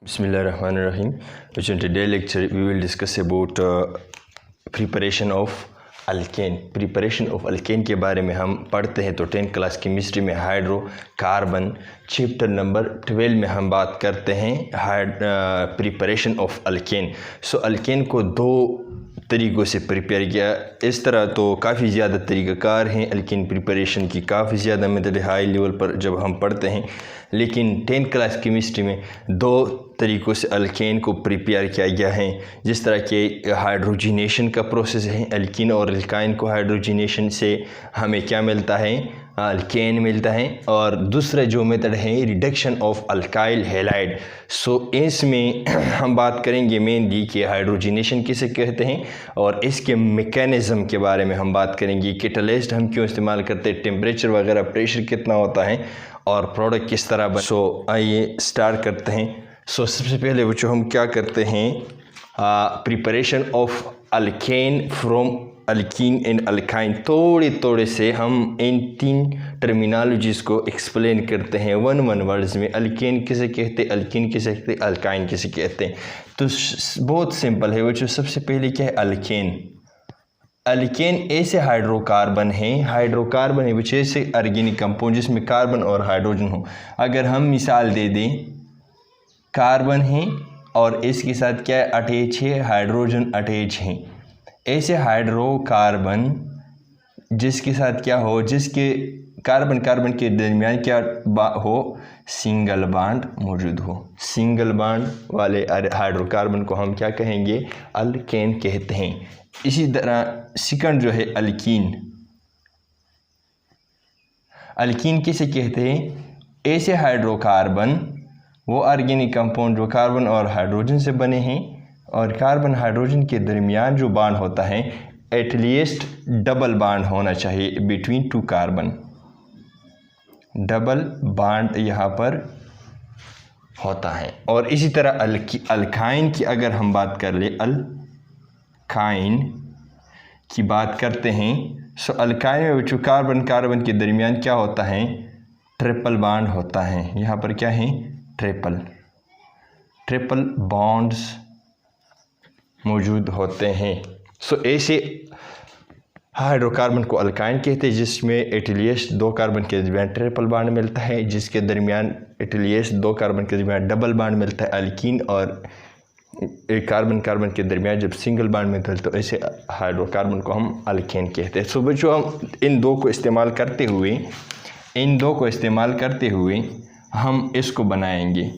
Bismillahirrahmanirrahim. Which in today's lecture we will discuss about preparation of alkane. Preparation of alkane के बारे में हम पढ़ते हैं तो 10th क्लास केमिस्ट्री में हाइड्रोकार्बन चैप्टर नंबर 12 में हम बात करते हैं preparation of alkane. So alkane को दो तरीक़ों से प्रिपेयर किया। इस तरह तो काफ़ी ज़्यादा तरीक़ाकार हैं अल्केन प्रिपरेशन की, काफ़ी ज़्यादा मेथड हाई लेवल पर जब हम पढ़ते हैं, लेकिन 10th क्लास केमिस्ट्री में दो तरीक़ों से अल्केन को प्रिपेयर किया गया है। जिस तरह के हाइड्रोजिनेशन का प्रोसेस है, अल्कीन और अल्काइन को हाइड्रोजिनेशन से हमें क्या मिलता है, अल्केन मिलता है। और दूसरा जो मेथड है रिडक्शन ऑफ अल्काइल हैलाइड। सो इसमें हम बात करेंगे मेनली कि हाइड्रोजिनेशन किसे कहते हैं और इसके मैकेनिज़्म के बारे में हम बात करेंगे। कैटलिस्ट हम क्यों इस्तेमाल करते हैं, टेम्परेचर वगैरह, प्रेशर कितना होता है और प्रोडक्ट किस तरह बन। सो आइए स्टार्ट करते हैं। सो सबसे पहले बच्चों हम क्या करते हैं, preparation of alkane from alkyne and alkyne. थोड़े से हम इन तीन टर्मिनोलॉजीज़ को एक्सप्लेन करते हैं वन वर्ड्स में। अल्केन किसे कहते हैं, अल्कीन किसे कहते हैं, अल्काइन किसे कहते हैं। तो बहुत सिंपल है बच्चों। सबसे पहले क्या है अल्केन। अल्केन ऐसे हाइड्रोकार्बन है, हाइड्रोकार्बन है बच्चों ऐसे ऑर्गेनिक कंपाउंड जिसमें कार्बन और हाइड्रोजन हो। अगर हम मिसाल दे दें, कार्बन है और इसके साथ क्या है, अटैच है, हाइड्रोजन अटैच है। ऐसे हाइड्रोकार्बन जिसके साथ क्या हो, जिसके कार्बन कार्बन के दरमियान क्या हो, सिंगल बॉन्ड मौजूद हो। सिंगल बॉन्ड वाले हाइड्रोकार्बन को हम क्या कहेंगे, अल्केन कहते हैं। इसी तरह सेकंड जो है अल्कीन। अल्कीन किसे कहते हैं, ऐसे हाइड्रोकार्बन वो ऑर्गेनिक कंपाउंड जो कार्बन और हाइड्रोजन से बने हैं और कार्बन हाइड्रोजन के दरमियान जो बॉन्ड होता है एटलीस्ट डबल बॉन्ड होना चाहिए between two carbon. Double bond यहाँ पर होता है। और इसी तरह अल्काइन की अगर हम बात कर ले, अल्काइन की बात करते हैं। सो अल्काइन में जो कार्बन कार्बन के दरमियान क्या होता है, ट्रिपल बॉन्ड होता है। यहाँ पर क्या है, ट्रिपल बॉन्ड्स मौजूद होते हैं। सो ऐसे हाइड्रोकार्बन को अल्काइन कहते हैं जिसमें एटलीस्ट दो कार्बन के दरमियान ट्रिपल बॉन्ड मिलता है, जिसके दरमियान एटलीस्ट दो कार्बन के दरमियान डबल बॉन्ड मिलता है अल्कीन। और एक कार्बन कार्बन के दरमियान जब सिंगल बॉन्ड मिलता है तो ऐसे हाइड्रोकार्बन को हम अल्केन कहते हैं। सो बच्चों हम इन दो को इस्तेमाल करते हुए हम इसको बनाएंगे,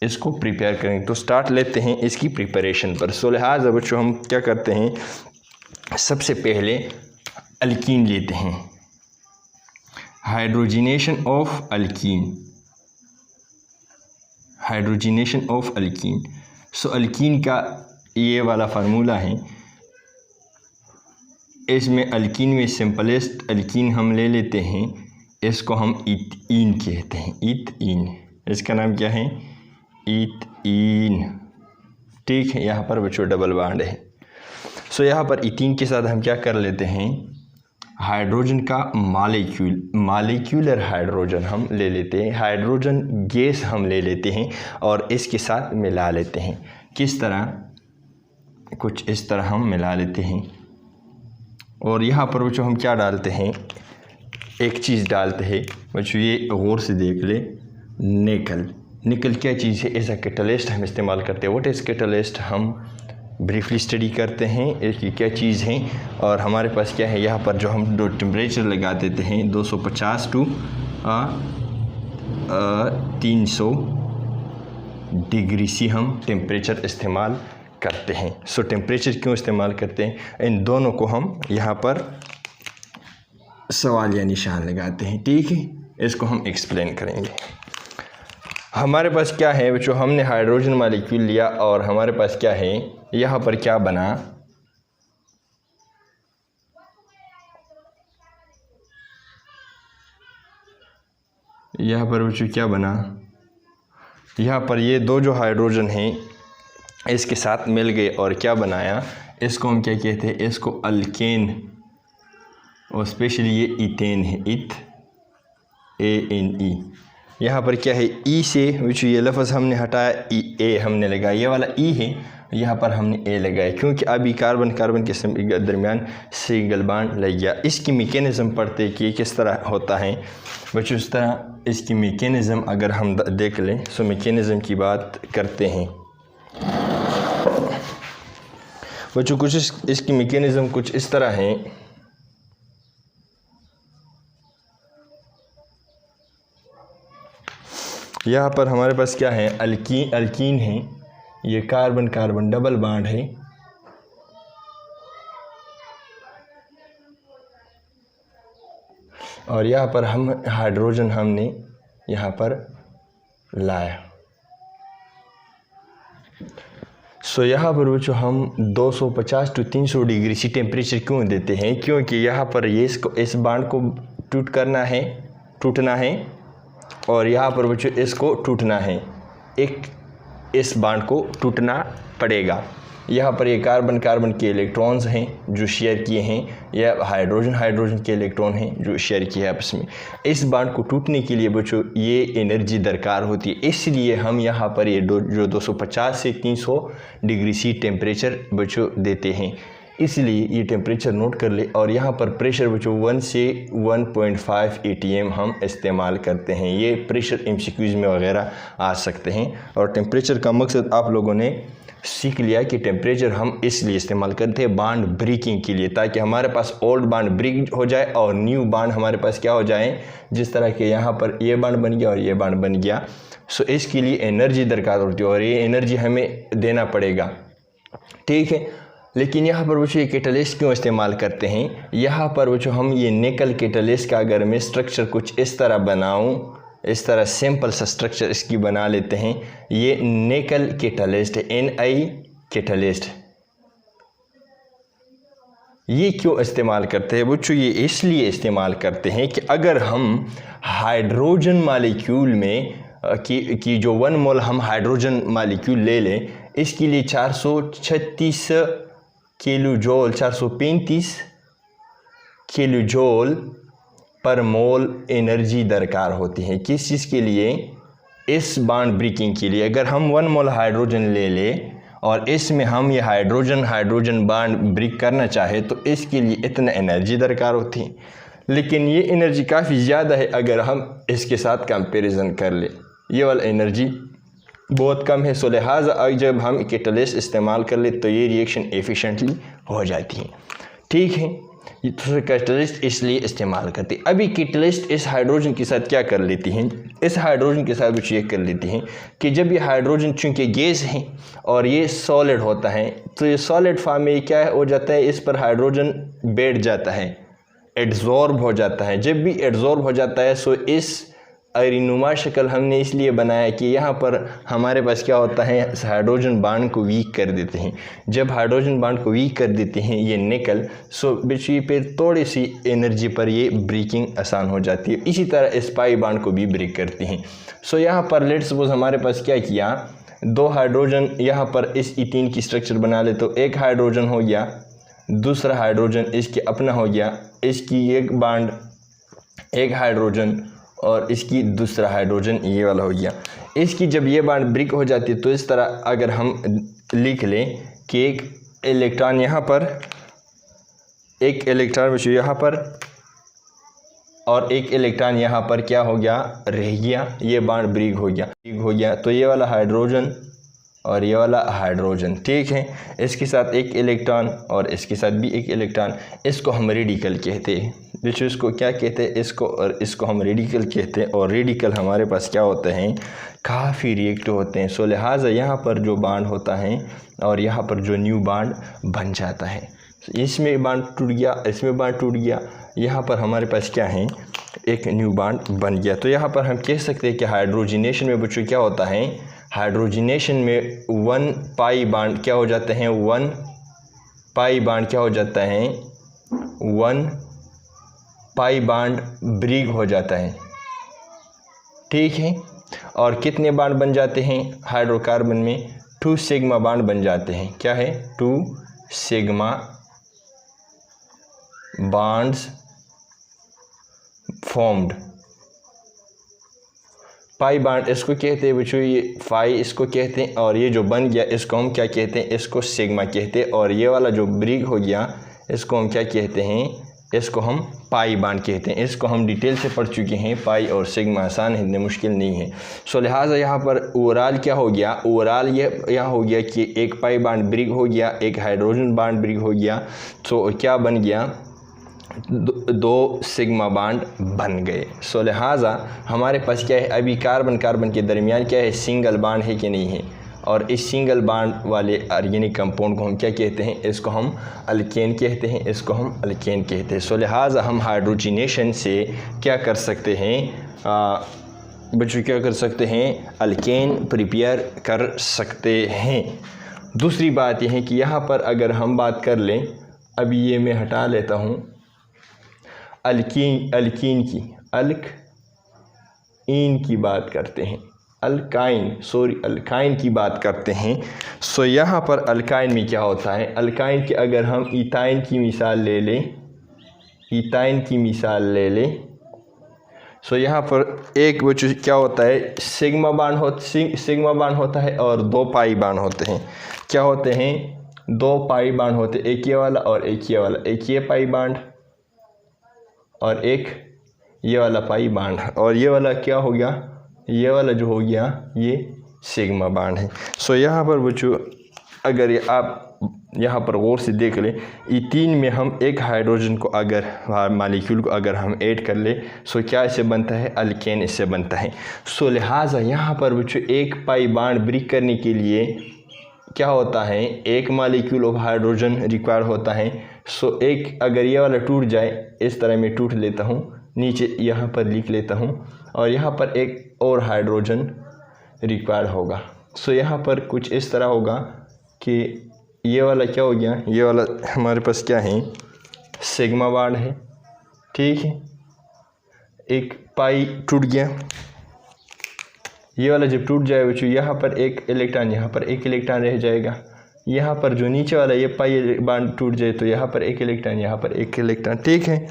इसको प्रिपेयर करेंगे। तो स्टार्ट लेते हैं इसकी प्रिपरेशन पर। सो लिहाजा बच्चों हम क्या करते हैं, सबसे पहले अल्कीन लेते हैं, hydrogenation of alkyne, hydrogenation of alkyne. So alkyne का ये वाला फार्मूला है। इसमें अल्कीन में सिंपलेस्ट अल्कीन हम ले लेते हैं, इसको हम इथीन कहते हैं। इथीन, इसका नाम क्या है, इथीन। ठीक है, यहाँ पर बच्चों डबल बॉन्ड है। सो यहाँ पर इथीन के साथ हम क्या कर लेते हैं, हाइड्रोजन का मालिक्यूलर हाइड्रोजन हम ले लेते हैं, हाइड्रोजन गैस हम ले लेते हैं और इसके साथ मिला लेते हैं। किस तरह, कुछ इस तरह हम मिला लेते हैं। और यहाँ पर बच्चों हम क्या डालते हैं, एक चीज़ डालते हैं बच्चों, ये गौर से देख ले, निकल। निकल क्या चीज़ है, ऐसा कैटलिस्ट हम इस्तेमाल करते हैं। व्हाट इज़ कैटलिस्ट, हम ब्रीफली स्टडी करते हैं इसकी क्या चीज़ है। और हमारे पास क्या है, यहाँ पर जो हम दो टेम्परेचर लगा देते हैं 250 टू 300 डिग्री सी हम टेम्परेचर इस्तेमाल करते हैं। सो टेम्परेचर क्यों इस्तेमाल करते हैं, इन दोनों को हम यहाँ पर सवाल या निशान लगाते हैं। ठीक है, इसको हम एक्सप्लेन करेंगे। हमारे पास क्या है बच्चों, हमने हाइड्रोजन मॉलिक्यूल लिया और हमारे पास क्या है, यहाँ पर क्या बना, यहाँ पर बच्चों क्या बना, यहाँ पर ये दो जो हाइड्रोजन हैं इसके साथ मिल गए और क्या बनाया, इसको हम क्या कहते हैं, इसको अल्केन। और स्पेशली ये इथेन है, ANE। यहाँ पर क्या है ई से विच ये लफ्ज़ हमने हटाया, ई ए हमने लगाया, ये वाला ई है, यहाँ पर हमने ए लगाया क्योंकि अभी कार्बन कार्बन के दरमियान सिंगल बॉन्ड लग गया। इसकी मैकेनिज़्म पढ़ते कि किस तरह होता है बच्चों। इस तरह इसकी मैकेनिज़्म अगर हम देख लें, सो मैकेनिज़्म की बात करते हैं बच्चों। कुछ इसकी मैकेनिज़्म कुछ इस तरह है। यहाँ पर हमारे पास क्या है, अल्कीन है, ये कार्बन कार्बन डबल बॉन्ड है, और यहाँ पर हम हाइड्रोजन हमने यहाँ पर लाया। सो यहाँ पर बच्चों हम 250 to 300 डिग्री सी टेम्परेचर क्यों देते हैं, क्योंकि यहाँ पर ये इस बॉन्ड को टूटना है और यहाँ पर बच्चों इसको टूटना है, एक इस बॉन्ड को टूटना पड़ेगा। यहाँ पर ये कार्बन कार्बन के इलेक्ट्रॉन्स हैं जो शेयर किए हैं, या हाइड्रोजन के इलेक्ट्रॉन हैं जो शेयर किए हैं आपस में। इस बॉन्ड को टूटने के लिए बच्चों ये एनर्जी दरकार होती है, इसलिए हम यहाँ पर ये जो 250 से 300 डिग्री सी टेम्परेचर बच्चों देते हैं। इसलिए ये टेम्परेचर नोट कर ले। और यहाँ पर प्रेशर बच्चों 1 से 1.5 atm हम इस्तेमाल करते हैं। ये प्रेशर MCQs में वगैरह आ सकते हैं। और टेम्परेचर का मकसद आप लोगों ने सीख लिया कि टेम्परेचर हम इसलिए इस्तेमाल करते हैं बॉन्ड ब्रेकिंग के लिए, ताकि हमारे पास ओल्ड बॉन्ड ब्रेक हो जाए और न्यू बॉन्ड हमारे पास क्या हो जाए, जिस तरह के यहाँ पर ये बॉन्ड बन गया और ये बॉन्ड बन गया। सो इसके लिए एनर्जी दरकार होती है और ये एनर्जी हमें देना पड़ेगा, ठीक है। लेकिन यहाँ पर बच्चों ये कैटलिस्ट क्यों इस्तेमाल करते हैं, यहाँ पर बच्चों हम ये निकल कैटलिस्ट का अगर मैं स्ट्रक्चर कुछ इस तरह बनाऊँ, इस तरह सिंपल सा स्ट्रक्चर इसकी बना लेते हैं। ये निकल कैटलिस्ट है, Ni कैटलिस्ट। ये क्यों इस्तेमाल करते हैं बच्चों, ये इसलिए इस्तेमाल करते हैं कि अगर हम हाइड्रोजन मालिक्यूल में की जो 1 मोल हम हाइड्रोजन मालिक्यूल ले लें, इसके लिए 436 किलो जूल, 435 किलो जूल पर मोल एनर्जी दरकार होती है। किस चीज़ के लिए, इस बॉन्ड ब्रेकिंग के लिए। अगर हम 1 मोल हाइड्रोजन ले लें और इसमें हम ये हाइड्रोजन बॉन्ड ब्रेक करना चाहे तो इसके लिए इतना एनर्जी दरकार होती है। लेकिन ये एनर्जी काफ़ी ज़्यादा है अगर हम इसके साथ कंपैरिजन कर ले, ये वाला एनर्जी बहुत कम है। सो लिहाजा जब हम कैटलिस्ट इस्तेमाल कर ले तो ये रिएक्शन एफिशिएंटली हो जाती है, ठीक है। तो कैटलिस्ट इसलिए इस्तेमाल करती है। अभी कैटलिस्ट इस हाइड्रोजन के साथ क्या कर लेती हैं, इस हाइड्रोजन के साथ कुछ ये कर लेती हैं कि जब ये हाइड्रोजन चूँकि गैस है और ये सॉलिड होता है, तो ये सॉलिड फॉर्म में क्या हो जाता है, इस पर हाइड्रोजन बैठ जाता है, एड्जॉर्ब हो जाता है। जब भी एड्जॉर्ब हो जाता है सो इस आयरनुमा शक्ल हमने इसलिए बनाया कि यहाँ पर हमारे पास क्या होता है, हाइड्रोजन बॉन्ड को वीक कर देते हैं। जब हाइड्रोजन बॉन्ड को वीक कर देते हैं ये निकल, सो बिजली पे थोड़ी सी एनर्जी पर ये ब्रेकिंग आसान हो जाती है। इसी तरह स्पाई बॉन्ड को भी ब्रेक करती हैं। सो यहाँ पर लेट्स सपोज हमारे पास क्या किया, 2 हाइड्रोजन यहाँ पर इस इथीन की स्ट्रक्चर बना ले, तो एक हाइड्रोजन हो गया, दूसरा हाइड्रोजन इसके अपना हो गया, इसकी एक बॉन्ड एक हाइड्रोजन और इसकी दूसरा हाइड्रोजन ये वाला हो गया। इसकी जब ये बॉन्ड ब्रेक हो जाती है तो इस तरह अगर हम लिख लें कि एक इलेक्ट्रॉन यहाँ पर, एक इलेक्ट्रॉन बच्चों यहाँ पर और एक इलेक्ट्रॉन यहाँ पर क्या हो गया, रह गया, ये बॉन्ड ब्रेक हो गया, तो ये वाला हाइड्रोजन और ये वाला हाइड्रोजन, ठीक है। इसके साथ एक इलेक्ट्रॉन और इसके साथ भी एक इलेक्ट्रॉन, इसको हम रेडिकल कहते हैं। जो इसको क्या कहते हैं, इसको और इसको हम रेडिकल कहते हैं। और रेडिकल हमारे पास क्या होते हैं, काफ़ी रिएक्टिव होते हैं। सो लिहाजा यहाँ पर जो बॉन्ड होता है और यहाँ पर जो न्यू बॉन्ड बन जाता है, इसमें बॉन्ड टूट गया, इसमें बॉन्ड टूट गया, यहाँ पर हमारे पास क्या है, एक न्यू बॉन्ड बन गया। तो यहाँ पर हम कह सकते हैं कि हाइड्रोजिनेशन में बच्चों क्या होता है, हाइड्रोजिनेशन में 1 पाई बॉन्ड क्या हो जाते हैं, 1 पाई बॉन्ड क्या हो जाता है, 1 पाई बॉन्ड ब्रेक हो जाता है, ठीक है। और कितने बॉन्ड बन जाते हैं हाइड्रोकार्बन में, 2 सिग्मा बॉन्ड बन जाते हैं। क्या है, 2 सिग्मा बॉन्ड्स फॉर्म्ड, पाई बाड इसको कहते हैं बच्चों, ये फाई इसको कहते हैं, और ये जो बन गया इसको हम क्या कहते हैं, इसको सिग्मा कहते हैं। और ये वाला जो ब्रिक हो गया इसको हम क्या कहते हैं, इसको हम पाई बाड कहते हैं। इसको हम डिटेल से पढ़ चुके हैं, पाई और सिग्मा आसान है, इतने मुश्किल नहीं है। सो लिहाजा यहाँ पर ओवरऑल क्या हो गया, ओवरऑल ये यहाँ हो गया कि एक पाई बाड ब्रिक हो गया, एक हाइड्रोजन बाड ब्रिक हो गया। सो क्या बन गया, दो सिग्मा बाड बन गए। सो लिहाजा हमारे पास क्या है, अभी कार्बन कार्बन के दरमियान क्या है, सिंगल बाड है कि नहीं है। और इस सिंगल बाड वाले ऑर्गेनिक कंपाउंड को हम क्या कहते हैं, इसको हम अल्केन कहते हैं, इसको हम अल्केन कहते हैं। सो लिहाजा हम हाइड्रोजिनेशन से क्या कर सकते हैं बच्चों, क्या कर सकते हैं, अल्केन प्रिपेयर कर सकते हैं। दूसरी बात यह है कि यहाँ पर अगर हम बात कर लें, अभी ये मैं हटा लेता हूँ, अल्कीन की बात करते हैं, अल्काइन की बात करते हैं। सो यहाँ पर अल्काइन में क्या होता है, अल्काइन के अगर हम इथाइन की मिसाल ले लें, सो यहाँ पर एक बच्चों क्या होता है, सिग्मा बाड होता है और दो पाई बाड होते हैं। क्या होते हैं, दो पाई बाड होते हैं, एक ये वाला और एक ये वाला, एक ये पाई बाड और एक ये वाला पाई बाड, और ये वाला क्या हो गया, ये वाला जो हो गया ये सिग्मा बाड है। सो यहाँ पर बच्चों अगर ये आप यहाँ पर गौर से देख लें, इथीन में हम एक हाइड्रोजन को अगर मालिक्यूल को अगर हम ऐड कर ले, सो क्या इससे बनता है, अल्केन इससे बनता है। सो लिहाजा यहाँ पर बच्चों एक पाई बाड ब्रिक करने के लिए क्या होता है, एक मालिक्यूल ऑफ हाइड्रोजन रिक्वायर होता है। सो एक अगर ये वाला टूट जाए, इस तरह मैं टूट लेता हूँ, नीचे यहाँ पर लिख लेता हूँ, और यहाँ पर एक और हाइड्रोजन रिक्वायर होगा। सो यहाँ पर कुछ इस तरह होगा कि ये वाला क्या हो गया, ये वाला हमारे पास क्या है, सिग्मा बाड है, ठीक है, एक पाई टूट गया। ये वाला जब टूट जाए बच्चों, यहाँ पर एक इलेक्ट्रॉन, यहाँ पर एक इलेक्ट्रॉन रह जाएगा। यहाँ पर जो नीचे वाला ये पाई बाड टूट जाए तो यहाँ पर एक इलेक्ट्रॉन, यहाँ पर एक इलेक्ट्रॉन, ठीक है।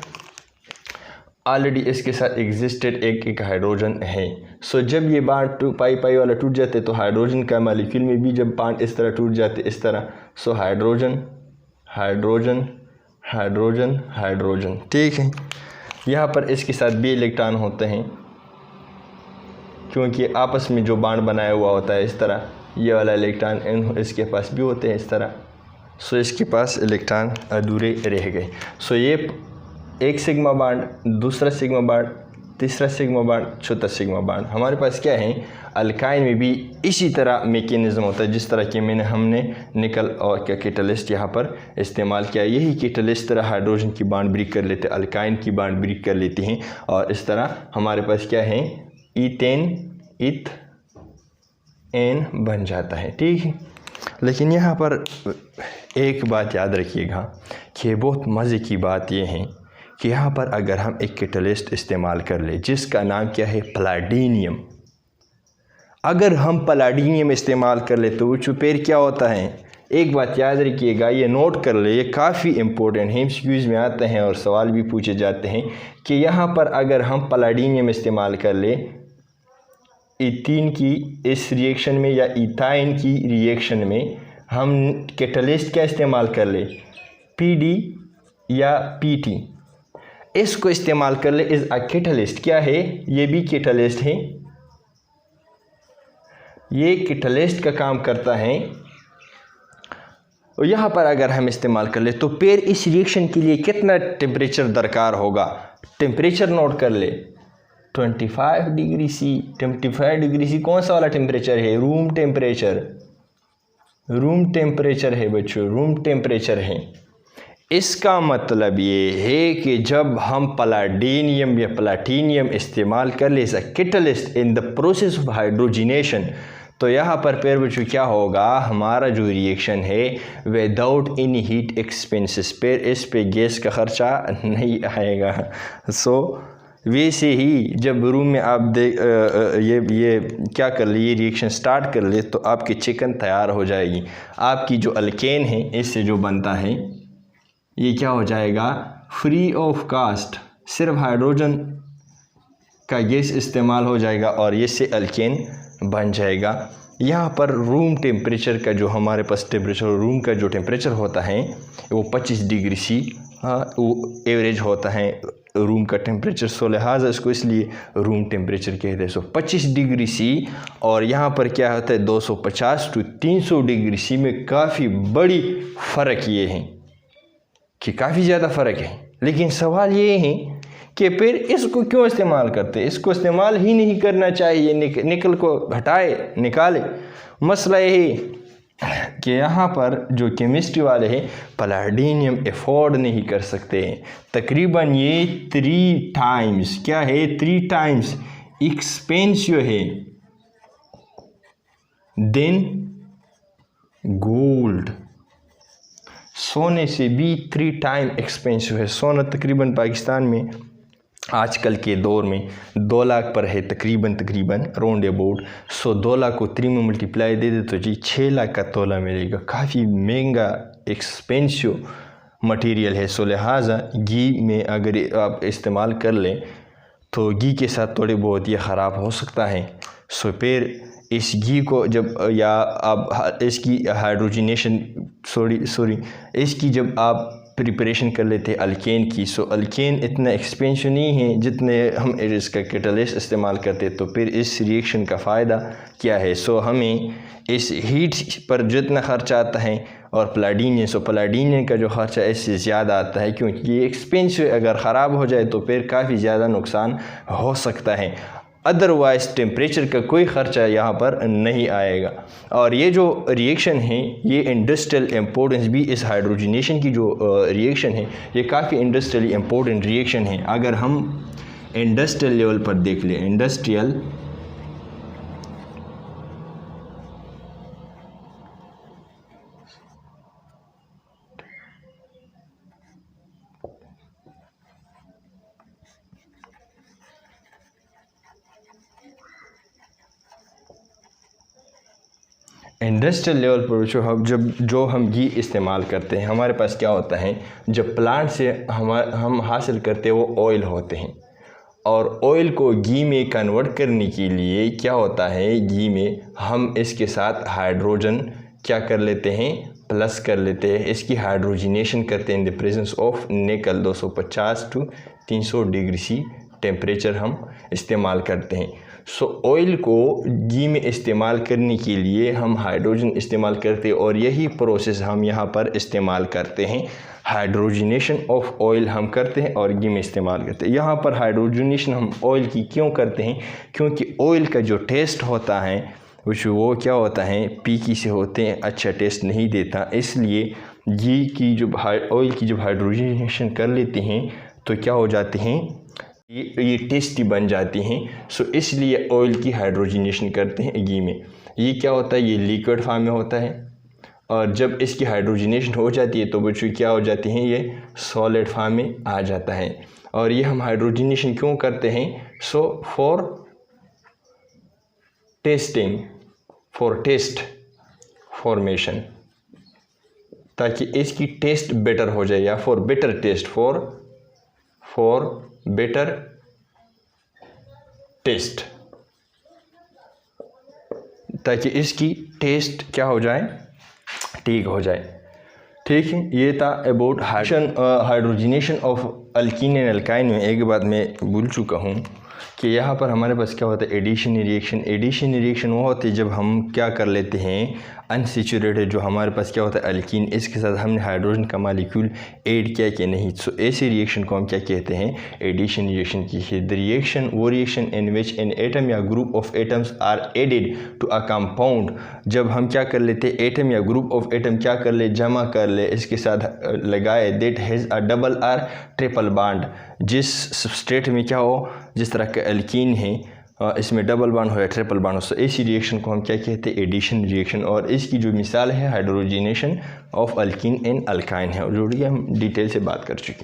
ऑलरेडी इसके साथ एग्जिस्टेड एक हाइड्रोजन है। सो जब ये बाड पाई वाला टूट जाते तो हाइड्रोजन का मॉलिक्यूल में भी जब बाड इस तरह टूट जाते इस तरह, so hydrogen hydrogen hydrogen hydrogen, ठीक है। यहाँ पर इसके साथ भी इलेक्ट्रॉन होते हैं, क्योंकि आपस में जो बाड बनाया हुआ होता है इस तरह, ये वाला इलेक्ट्रॉन इसके पास भी होते हैं इस तरह। सो इसके पास इलेक्ट्रॉन अधूरे रह गए। सो ये एक सिग्मा बाड, दूसरा सिग्मा बाड, तीसरा सिग्मा बाड, चौथा सिग्मा बाड। हमारे पास क्या है, अल्काइन में भी इसी तरह मैकेनिज़्म होता है, जिस तरह के हमने निकल और क्या कैटलिस्ट यहाँ पर इस्तेमाल किया। यही कैटलिस्ट तरह हाइड्रोजन की बाड ब्रेक कर लेते हैं, अल्काइन की बाड ब्रेक कर लेते हैं, और इस तरह हमारे पास क्या है, इथेन बन जाता है, ठीक है। लेकिन यहाँ पर एक बात याद रखिएगा कि बहुत मज़े की बात यह है कि यहाँ पर अगर हम एक कैटलिस्ट इस्तेमाल कर ले जिसका नाम क्या है, पलाडीनियम। अगर हम पलाडीनियम इस्तेमाल कर ले तो वो फिर क्या होता है, एक बात याद रखिएगा, ये नोट कर ले, ये काफ़ी इम्पोर्टेंट है, एमसीक्यूज़ में आते हैं और सवाल भी पूछे जाते हैं कि यहाँ पर अगर हम पलाडीनियम इस्तेमाल कर ले इथीन की इस रिएक्शन में या इथाइन की रिएक्शन में, हम कैटलिस्ट क्या इस्तेमाल कर ले, पीडी या पीटी, इसको इस्तेमाल कर ले इज़ अ कैटलिस्ट। क्या है, ये भी कैटलिस्ट है, ये कैटलिस्ट का काम करता है। और यहाँ पर अगर हम इस्तेमाल कर ले तो फिर इस रिएक्शन के लिए कितना टेम्परेचर दरकार होगा, टेम्परेचर नोट कर ले, 25 डिग्री सी। 25 डिग्री सी कौन सा वाला टेम्परेचर है, रूम टेम्परेचर है बच्चों, रूम टेम्परेचर है। इसका मतलब ये है कि जब हम पलाडीनियम या प्लाटीनियम इस्तेमाल कर ले as a catalyst in the process of hydrogenation, तो यहाँ पर फिर बच्चों क्या होगा, हमारा जो रिएक्शन है विदाउट एनी हीट एक्सपेंसेस, फिर इस पे गैस का ख़र्चा नहीं आएगा। सो वैसे ही जब रूम में आप ये क्या कर ले, ये रिएक्शन स्टार्ट कर ले तो आपकी चिकन तैयार हो जाएगी। आपकी जो अल्केन है इससे जो बनता है ये क्या हो जाएगा, फ्री ऑफ कास्ट, सिर्फ हाइड्रोजन का गैस इस्तेमाल हो जाएगा और इससे अल्केन बन जाएगा। यहाँ पर रूम टेम्परेचर का जो हमारे पास रूम का जो टेम्परेचर होता है वो 25 डिग्री सी वो एवरेज होता है रूम का टेम्परेचर। सो लिहाजा इसको इसलिए रूम टेम्परेचर कहते हैं। सो 25 डिग्री सी और यहाँ पर क्या होता है 250 to 300 डिग्री सी में काफ़ी बड़ी फ़र्क ये है कि काफ़ी ज़्यादा फ़र्क है। लेकिन सवाल ये है कि फिर इसको क्यों इस्तेमाल करते हैं? इसको इस्तेमाल ही नहीं करना चाहिए, निकल को हटाए निकाले। मसला ये है कि यहाँ पर जो केमिस्ट्री वाले हैं पैलेडियम अफोर्ड नहीं कर सकते हैं। तकरीबन ये 3 टाइम्स क्या है, 3 टाइम्स एक्सपेंसिव है देन गोल्ड। सोने से भी 3 टाइम एक्सपेंसिव है। सोना तकरीबन पाकिस्तान में आजकल के दौर में 2 लाख पर है तकरीबन राउंड अबाउट। सो 2 लाख को 3 में मल्टीप्लाई दे दे तो जी 6 लाख का तोला मिलेगा। काफ़ी महंगा एक्सपेंसिव मटेरियल है। सो लिहाजा घी में अगर आप इस्तेमाल कर लें तो घी के साथ थोड़े बहुत ये ख़राब हो सकता है। सो फिर इस घी को जब या आप इसकी हाइड्रोजनेशन इसकी जब आप प्रिपरेशन कर लेते हैं अल्केन की, सो अल्केन इतना एक्सपेंसिव नहीं है जितने हम इसका कैटलिस्ट इस्तेमाल करते। तो फिर इस रिएक्शन का फ़ायदा क्या है? सो हमें इस हीट पर जितना ख़र्चा आता है और पैलेडियम का जो ख़र्चा इससे ज़्यादा आता है क्योंकि ये एक्सपेंसिव, अगर ख़राब हो जाए तो फिर काफ़ी ज़्यादा नुकसान हो सकता है। अदरवाइज़ टेम्परेचर का कोई ख़र्चा यहाँ पर नहीं आएगा। और ये जो रिएक्शन है ये इंडस्ट्रियल इम्पोर्टेंस भी, इस हाइड्रोजनेशन की जो रिएक्शन है ये काफ़ी इंडस्ट्रियली इम्पोर्टेंट रिएक्शन है। अगर हम इंडस्ट्रियल लेवल पर देख लें, इंडस्ट्रियल लेवल पर जो हम घी इस्तेमाल करते हैं, हमारे पास क्या होता है, जब प्लांट से हम हासिल करते हैं वो ऑयल होते हैं और ऑयल को घी में कन्वर्ट करने के लिए क्या होता है, घी में हम इसके साथ हाइड्रोजन क्या कर लेते हैं, प्लस कर लेते हैं। इसकी हाइड्रोजनेशन करते हैं इन द प्रेजेंस ऑफ निकल। 250 to 300 डिग्री सी टेम्परेचर हम इस्तेमाल करते हैं। सो ऑयल को घी में इस्तेमाल करने के लिए हम हाइड्रोजन इस्तेमाल करते हैं और यही प्रोसेस हम यहाँ पर इस्तेमाल करते हैं। हाइड्रोजनेशन ऑफ ऑयल हम करते हैं और घी में इस्तेमाल करते हैं। यहाँ पर हाइड्रोजनेशन हम ऑयल की क्यों करते हैं? क्योंकि ऑयल का जो टेस्ट होता है वो क्या होता है, पीकी से होते हैं, अच्छा टेस्ट नहीं देता। इसलिए घी की जब ऑयल की जब हाइड्रोजनेशन कर लेते हैं तो क्या हो जाते हैं, ये टेस्टी बन जाती हैं। सो इसलिए ऑयल की हाइड्रोजनेशन करते हैं घी में। ये क्या होता है, ये लिक्विड फॉर्म में होता है और जब इसकी हाइड्रोजनेशन हो जाती है तो बच्चों क्या हो जाती हैं, ये सॉलिड फॉर्म में आ जाता है। और ये हम हाइड्रोजनेशन क्यों करते हैं? So for tasting, for taste formation, ताकि इसकी टेस्ट बेटर हो जाए, या for better taste, for better taste, ताकि इसकी टेस्ट क्या हो जाए, ठीक हो जाए। ठीक है, ये था about hydrogenation of alkyne and alkyne में। एक बात मैं भूल चुका हूँ कि यहाँ पर हमारे पास क्या होता है, एडिशन रिएक्शन वो होती है जब हम क्या कर लेते हैं, अनसेचुरेटेड जो हमारे पास क्या होता है अल्कीन, इसके साथ हमने हाइड्रोजन का मॉलिक्यूल ऐड किया कि नहीं। सो ऐसे रिएक्शन को हम क्या कहते हैं, एडिशन रिएक्शन की है। द रिएक्शन वो reaction in which an atom या group of atoms are added to a compound, जब हम क्या कर लेते हैं, एटम या ग्रुप ऑफ एटम क्या कर ले, जमा कर ले, इसके साथ लगाए, that has a double R triple bond. जिस सबस्ट्रेट में क्या हो, जिस तरह का अल्कीन है इसमें डबल बॉन्ड हो या ट्रिपल बॉन्ड हो, सो ऐसी रिएक्शन को हम क्या कहते हैं, एडिशन रिएक्शन। और इसकी जो मिसाल है hydrogenation of alkyne and alkyne है, जो हम डिटेल से बात कर चुके हैं।